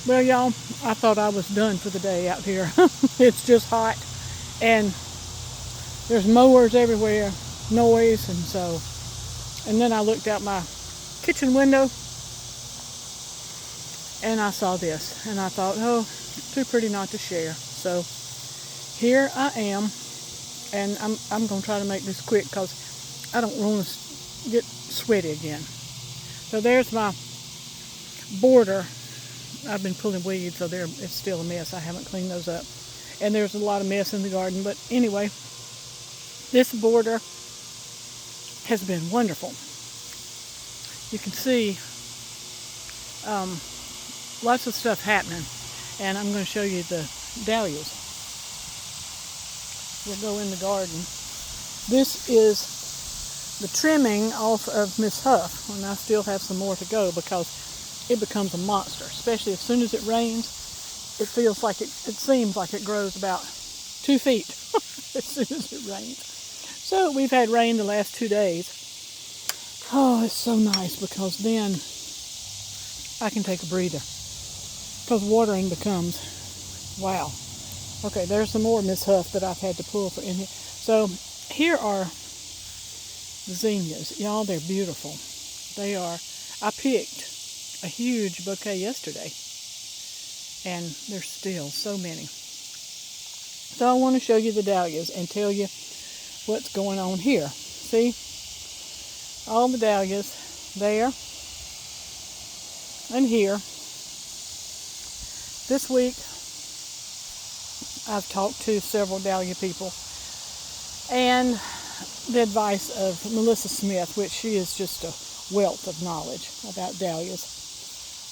Well, y'all, I thought I was done for the day out here. It's just hot, and there's mowers everywhere, noise, and so. And then I looked out my kitchen window, and I saw this, and I thought, oh, too pretty not to share. So here I am, and I'm gonna try to make this quick because I don't want to get sweaty again. So there's my border. I've been pulling weeds, so it's still a mess. I haven't cleaned those up. And there's a lot of mess in the garden. But anyway, this border has been wonderful. You can see lots of stuff happening. And I'm going to show you the dahlias. We'll go in the garden. This is the trimming off of Miss Huff. And I still have some more to go because it becomes a monster, especially as soon as it rains. It seems like it grows about 2 feet as soon as it rains. So we've had rain the last 2 days. Oh, it's so nice because then I can take a breather. Because watering becomes, wow. Okay, there's some more Miss Huff that I've had to pull for in here. So here are the zinnias. Y'all, they're beautiful. They are, I picked a huge bouquet yesterday, and there's still so many. So I want to show you the dahlias and tell you what's going on here. See, all the dahlias there and here. This week I've talked to several dahlia people, and the advice of Melissa Smith, which she is just a wealth of knowledge about dahlias,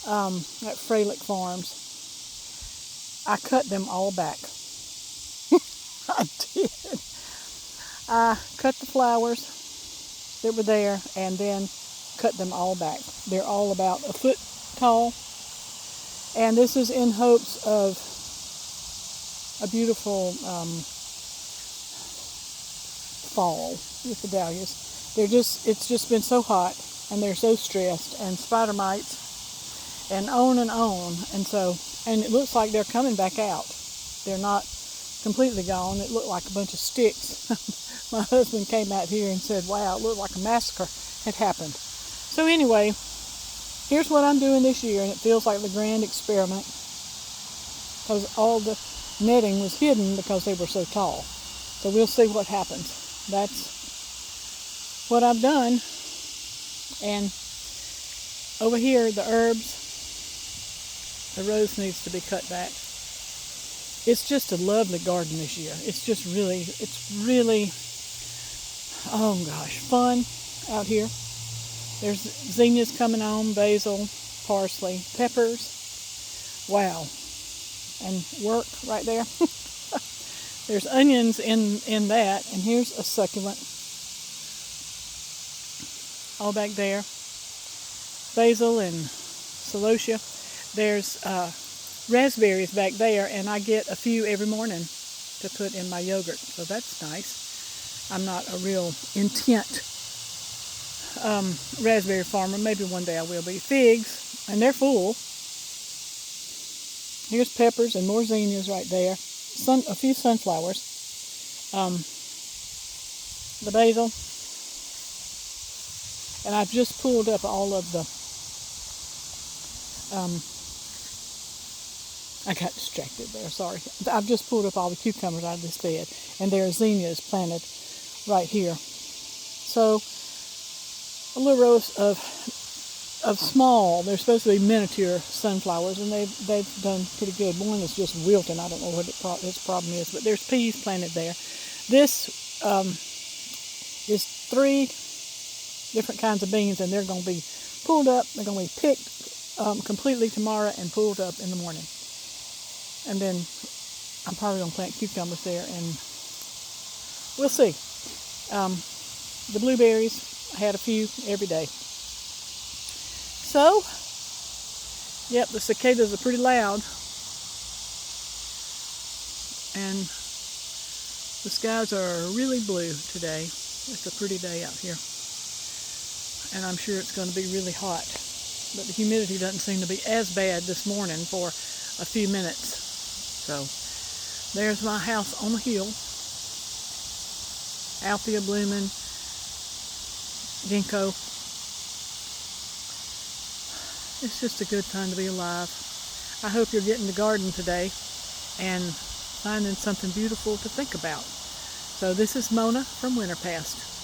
at Fralick Farms. I cut them all back. I did. I cut the flowers that were there and then cut them all back. They're all about a foot tall. And this is in hopes of a beautiful fall with the dahlias. It's just been so hot, and they're so stressed, and spider mites, and on and on. And it looks like they're coming back out. They're not completely gone. It looked like a bunch of sticks. My husband came out here and said, wow, it looked like a massacre had happened. So anyway, here's what I'm doing this year, and it feels like the grand experiment because all the netting was hidden because they were so tall. So we'll see what happens. That's what I've done. And over here, the herbs, the rose needs to be cut back. It's just a lovely garden this year. It's really, oh gosh, fun out here. There's zinnias coming on, basil, parsley, peppers. Wow. And work right there. There's onions in that, and here's a succulent. All back there. Basil and celosia. There's raspberries back there, and I get a few every morning to put in my yogurt, so that's nice. I'm not a real intent raspberry farmer. Maybe one day I will be. Figs, and they're full. Here's peppers and more zinnias right there. A few sunflowers. The basil. And I've just pulled up all of the I got distracted there, sorry. I've just pulled up all the cucumbers out of this bed, and there are zinnias planted right here. So, a little row of small, they're supposed to be miniature sunflowers, and they've done pretty good. One is just wilting. I don't know what its problem is, but there's peas planted there. This is 3 different kinds of beans, and they're going to be pulled up. They're going to be picked completely tomorrow and pulled up in the morning. And then I'm probably going to plant cucumbers there, and we'll see. The blueberries, I had a few every day. So, yep, the cicadas are pretty loud. And the skies are really blue today. It's a pretty day out here. And I'm sure it's going to be really hot. but the humidity doesn't seem to be as bad this morning for a few minutes. So there's my house on the hill. Althea blooming, ginkgo. It's just a good time to be alive. I hope you're getting to garden today and finding something beautiful to think about. So this is Mona from Winterpast.